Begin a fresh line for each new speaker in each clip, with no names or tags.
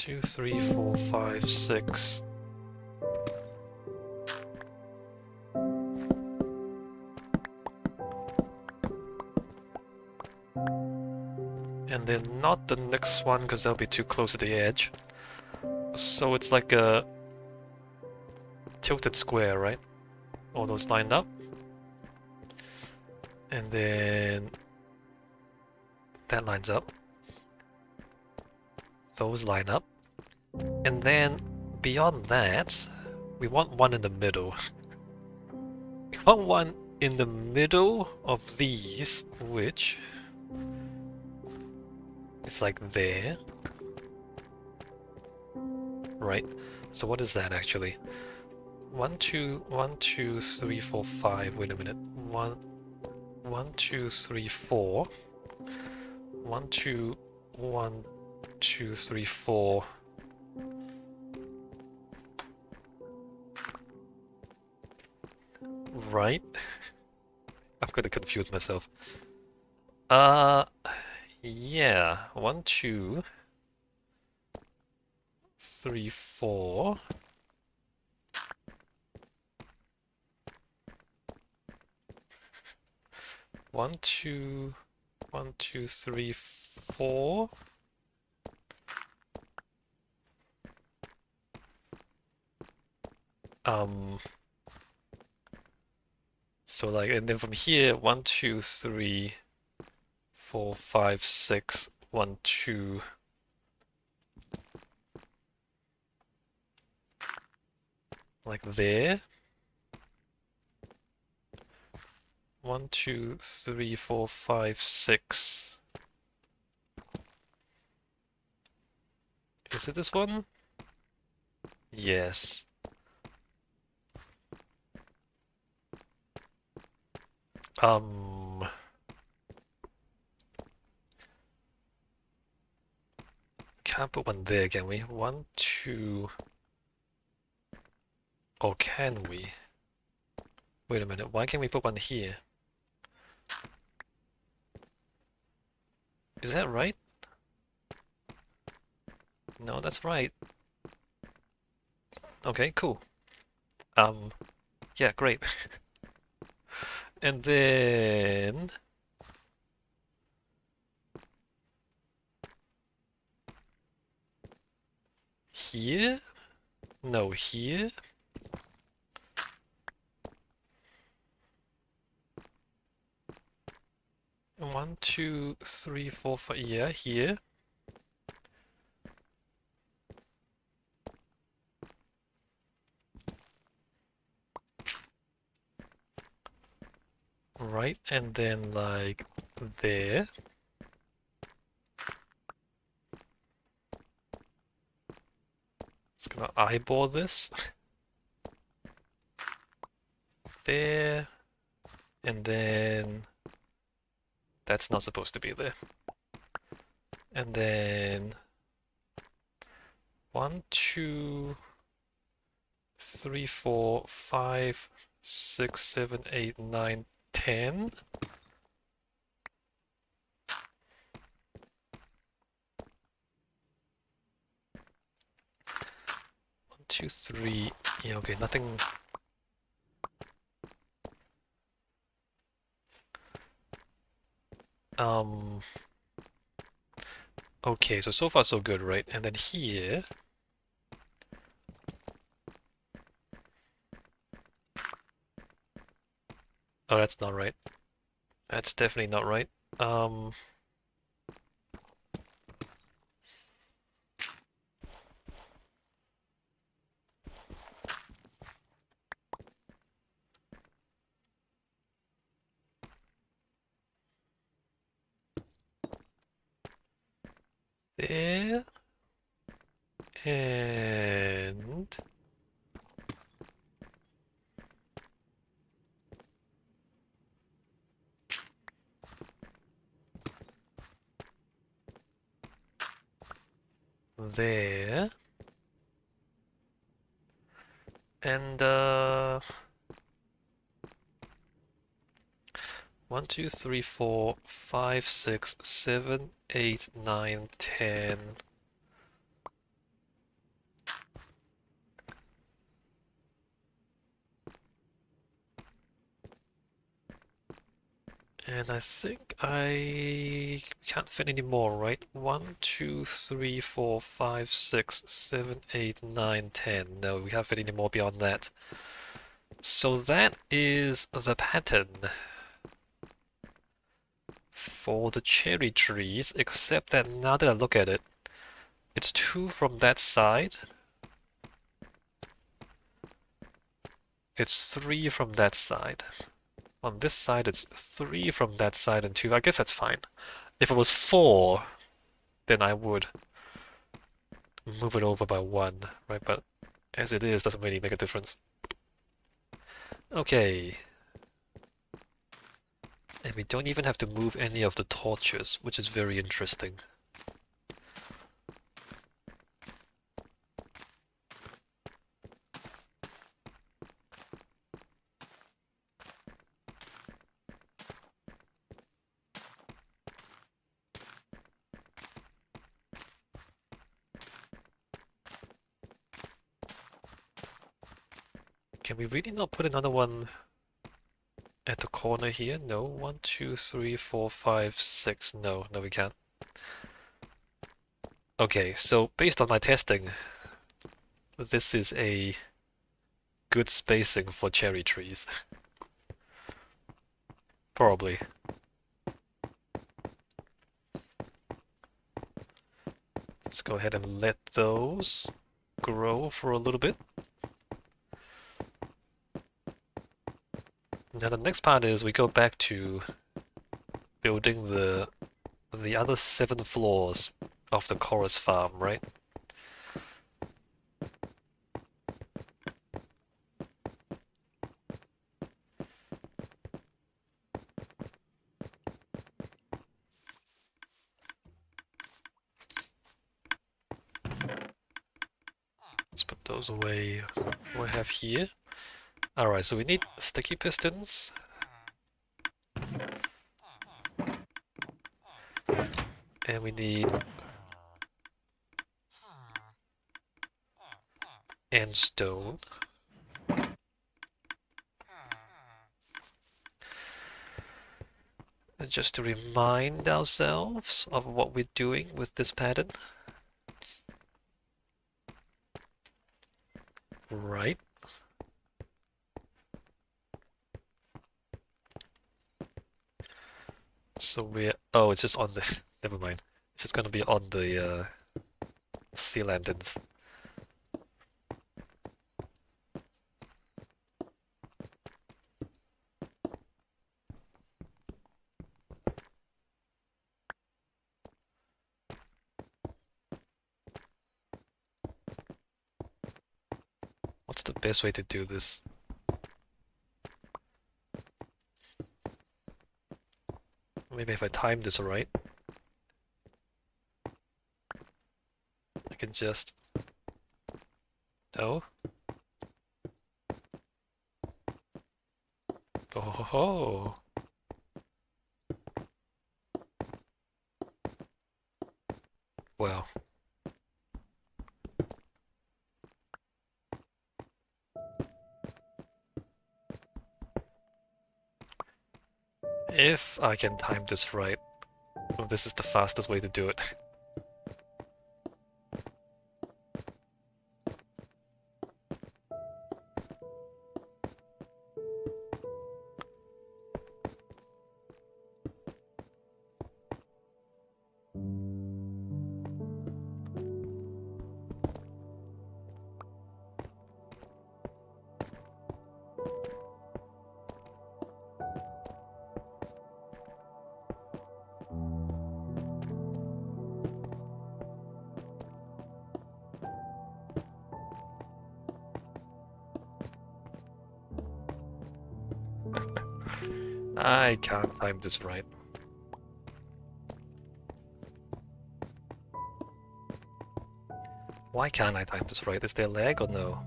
2, 3, 4, 5, 6. And then not the next one, because that'll be too close to the edge. So it's like a tilted square, right? All those lined up. And then that lines up. Those line up. And then beyond that, we want one in the middle. We want one in the middle of these, which is like there. Right? So what is that actually? 1, 2, 1, 2, 3, 4, 5. Wait a minute. 1, 2, 3, 4. 1, 2, 1, 2, 3, 4. Right? I've got to confuse myself. Yeah. 1, 2, 3, 4. 1, 2, 1, 2, 3, 4. So like, and then from here, 1, 2, 3, 4, 5, 6, 1, 2. Like there. 1, 2, 3, 4, 5, 6. Is it this one? Yes. Can't put one there, can we? 1, 2. Or can we? Wait a minute, why can't we put one here? Is that right? No, that's right. Okay, cool. Yeah, great. And then... Here? No, here? One, two, three, four, five. Yeah, here. Right, and then like there. It's gonna eyeball this. There. And then that's not supposed to be there. And then 1, 2, 3, 4, 5, 6, 7, 8, 9, 10. 1, 2, 3. Yeah, okay, nothing. Okay, so far so good, right? And then here. Oh, that's not right. That's definitely not right. There. And... there. And, 1, 2, 3, 4, 5, 6, 7, 8, 9, 10. And I think I can't fit any more, right? 1, 2, 3, 4, 5, 6, 7, 8, 9, 10. No, we can't fit any more beyond that. So that is the pattern for the cherry trees, except that now that I look at it, it's 2 from that side. It's 3 from that side. On this side, it's 3 from that side and 2. I guess that's fine. If it was 4, then I would move it over by 1, right? But as it is, doesn't really make a difference. Okay. And we don't even have to move any of the torches, which is very interesting. Can we really not put another one at the corner here? No. 1, 2, 3, 4, 5, 6. No, no, we can't. Okay, so based on my testing, this is a good spacing for cherry trees. Probably. Let's go ahead and let those grow for a little bit. Now the next part is we go back to building the other 7 floors of the chorus farm, right? Let's put those away. What do I have here? Alright, so we need sticky pistons. And we need and stone. And just to remind ourselves of what we're doing with this pattern. Right. So we're... Oh, it's just on the... Never mind. It's just gonna be on the sea lanterns. What's the best way to do this? Maybe if I time this right, I can just... No? Oh ho ho! Well. If I can time this right, well, this is the fastest way to do it. I can't time this right. Why can't I time this right? Is there lag or no?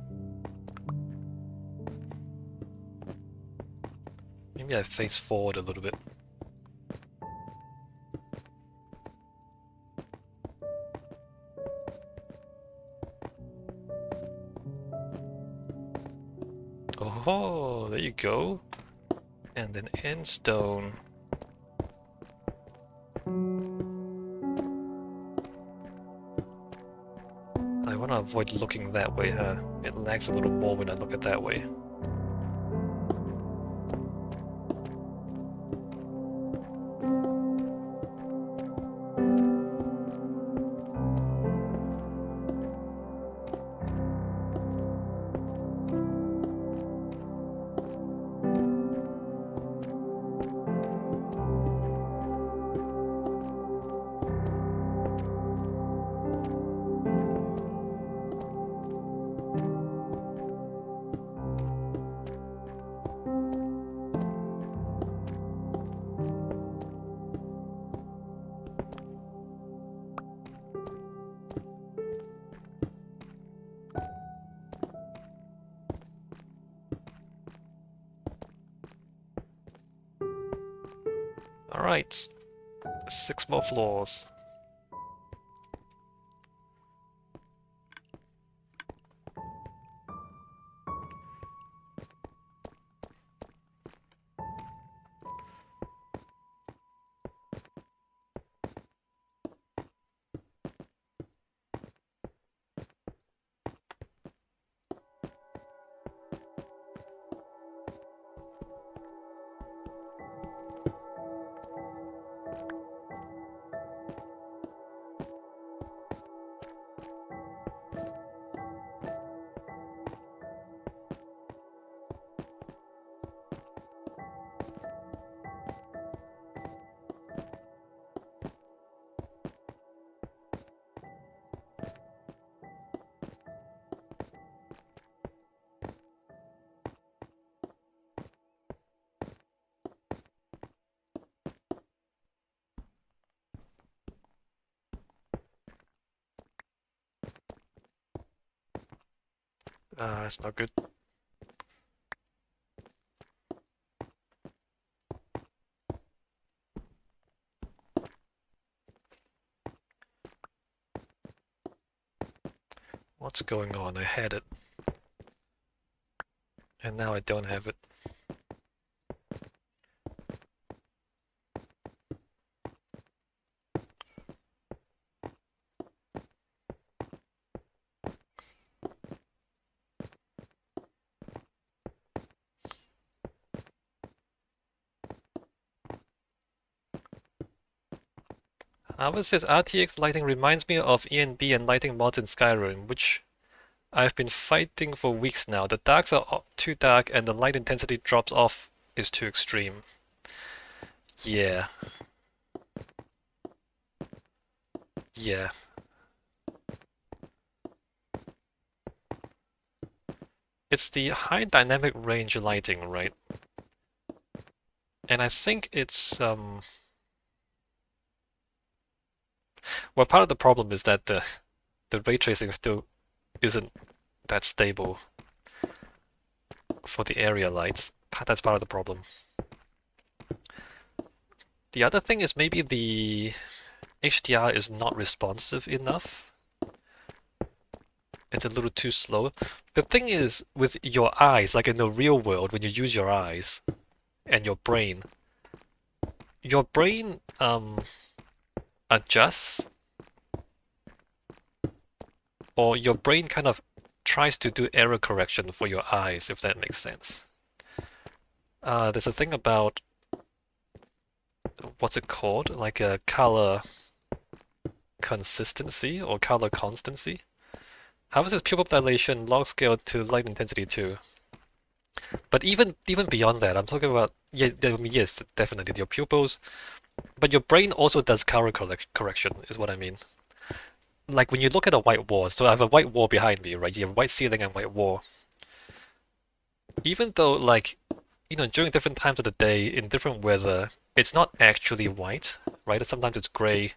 Maybe I face forward a little bit. Oh, there you go. And then end stone I want to avoid looking that way, huh? It lags a little more when I look at that way. Alright, 6 more floors. That's not good. What's going on? I had it. And now I don't have it. Ours says RTX lighting reminds me of ENB and lighting mods in Skyrim, which I've been fighting for weeks now. The darks are too dark and the light intensity drops off is too extreme. Yeah. Yeah. It's the high dynamic range lighting, right? And I think it's well, part of the problem is that the ray tracing still isn't that stable for the area lights. That's part of the problem. The other thing is maybe the HDR is not responsive enough. It's a little too slow. The thing is, with your eyes, like in the real world, when you use your eyes and your brain adjusts, or your brain kind of tries to do error correction for your eyes, if that makes sense. There's a thing about what's it called? Like a color consistency or color constancy. How is this pupil dilation log scale to light intensity 2? But even beyond that, I'm talking about yeah, I mean, yes, definitely your pupils, but your brain also does color correction, is what I mean. Like when you look at a white wall, so I have a white wall behind me, right? You have white ceiling and white wall. Even though like during different times of the day in different weather, it's not actually white, right? Sometimes it's gray,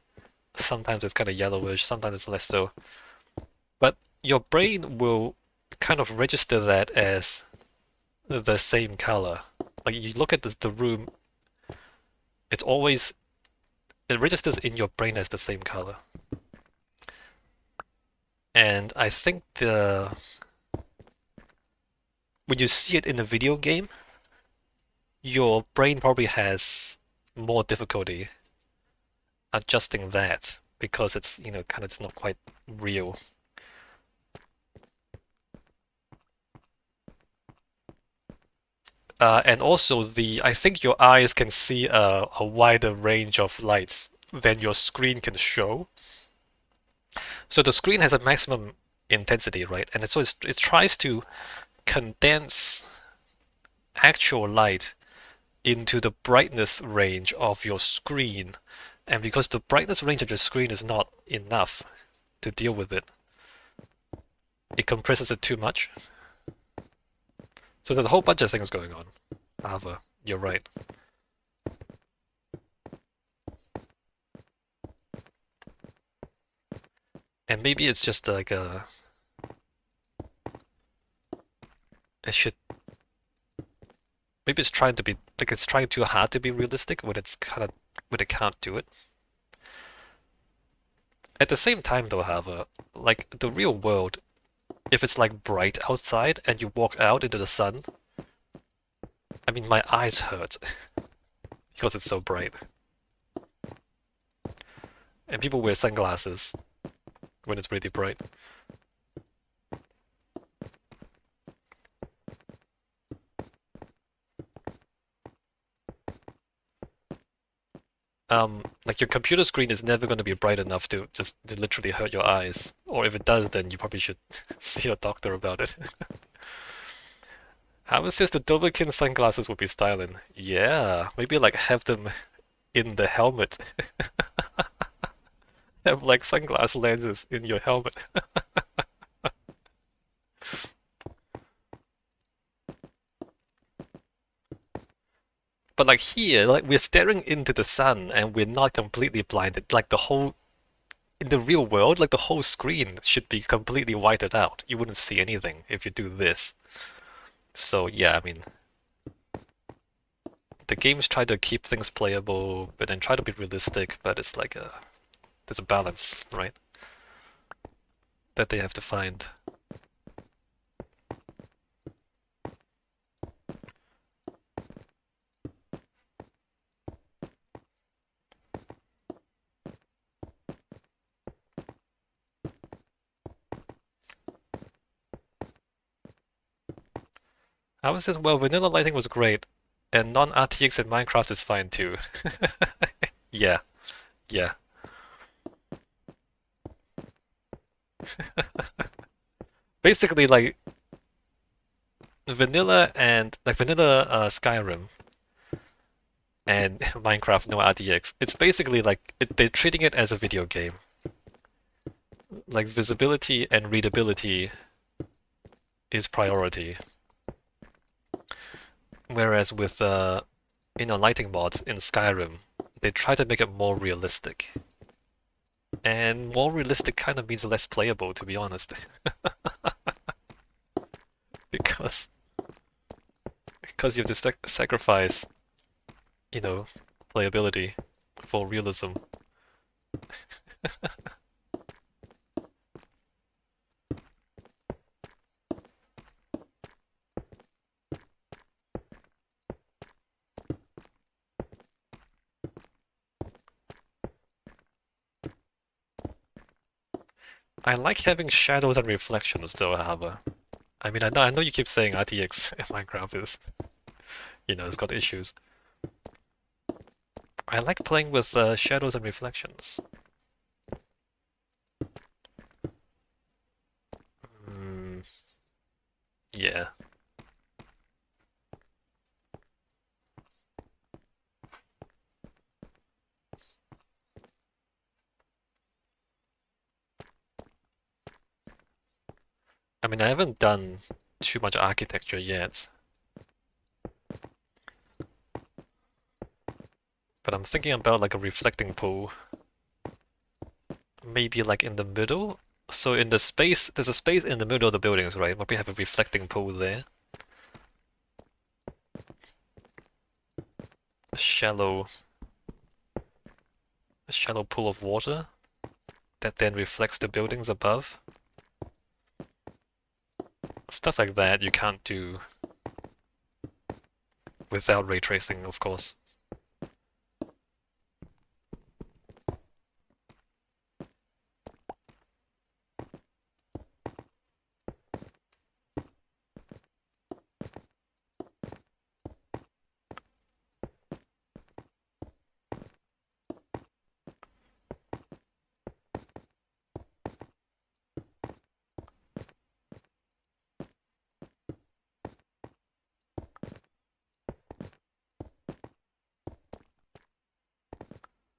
sometimes it's kind of yellowish, sometimes it's less so. But your brain will kind of register that as the same color. Like you look at the room, it's always it registers in your brain as the same color. And I think when you see it in a video game, your brain probably has more difficulty adjusting that because it's kind of it's not quite real. And also I think your eyes can see a wider range of lights than your screen can show. So the screen has a maximum intensity, right? And it tries to condense actual light into the brightness range of your screen. And because the brightness range of your screen is not enough to deal with it, it compresses it too much. So there's a whole bunch of things going on. However, you're right. And maybe it's just like it should maybe it's trying to be like it's trying too hard to be realistic when when it can't do it. At the same time though, however, like the real world, if it's like bright outside and you walk out into the sun, I mean my eyes hurt because it's so bright. And people wear sunglasses when it's really bright. Like your computer screen is never going to be bright enough to just to literally hurt your eyes. Or if it does, then you probably should see a doctor about it. Howard says the Dovahkiin sunglasses would be styling. Yeah, maybe like have them in the helmet. Have like sunglass lenses in your helmet. But like here, like we're staring into the sun and we're not completely blinded. Like in the real world, like the whole screen should be completely whited out. You wouldn't see anything if you do this. So yeah, I mean, the games try to keep things playable, but then try to be realistic, but it's like there's a balance, right? That they have to find. I was just, well, vanilla lighting was great, and non-RTX in Minecraft is fine too. Yeah, yeah. Basically, like vanilla Skyrim and Minecraft no RTX. It's basically like they're treating it as a video game. Like visibility and readability is priority. Whereas with lighting mods in Skyrim, they try to make it more realistic. And more realistic kind of means less playable, to be honest. because you have to sacrifice, playability for realism. I like having shadows and reflections though, however. I mean, I know you keep saying RTX in Minecraft is, it's got issues. I like playing with shadows and reflections. Mm, yeah. I mean, I haven't done too much architecture yet, but I'm thinking about like a reflecting pool. Maybe like in the middle. So in the space, there's a space in the middle of the buildings, right? Maybe have a reflecting pool there. A shallow pool of water that then reflects the buildings above. Stuff like that you can't do without ray tracing, of course.